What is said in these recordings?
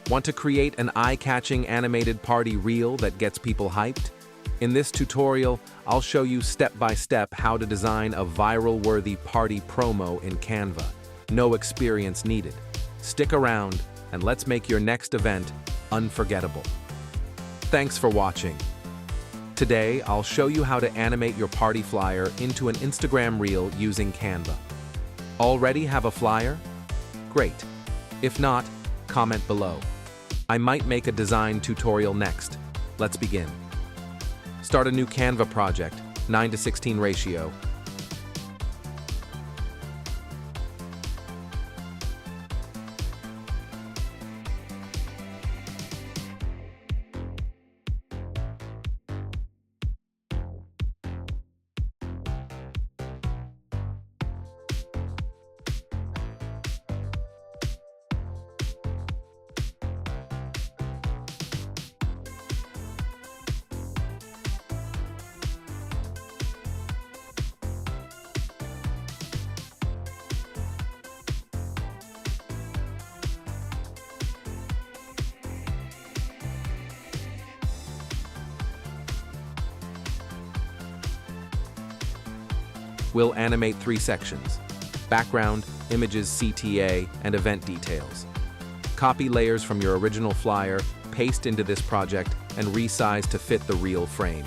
Want to create an eye-catching animated party reel that gets people hyped? In this tutorial, I'll show you step-by-step how to design a viral-worthy party promo in Canva. No experience needed. Stick around, and let's make your next event unforgettable. Thanks for watching. Today, I'll show you how to animate your party flyer into an Instagram reel using Canva. Already have a flyer? Great. If not, comment below. I might make a design tutorial next. Let's begin. Start a new Canva project, 9:16 ratio. We'll animate 3 sections: background, images, CTA, and event details. Copy layers from your original flyer, paste into this project, and resize to fit the reel frame.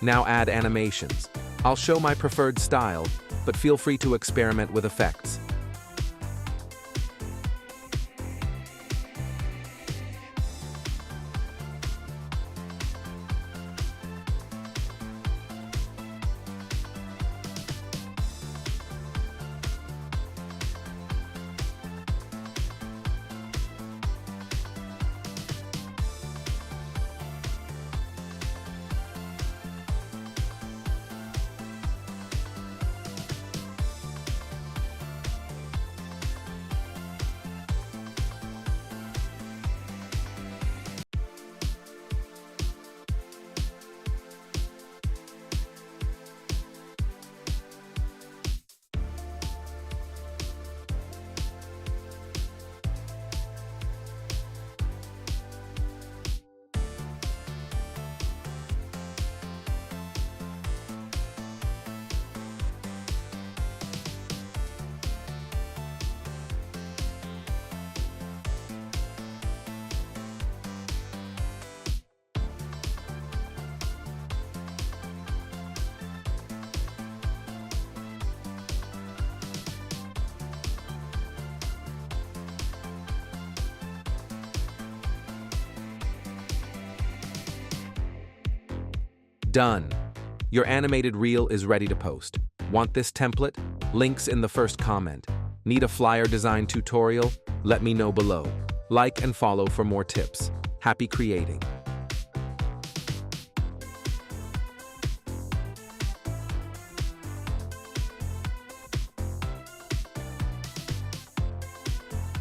Now add animations. I'll show my preferred style, but feel free to experiment with effects. Done. Your animated reel is ready to post. Want this template? Links in the first comment. Need a flyer design tutorial? Let me know below. Like and follow for more tips. Happy creating.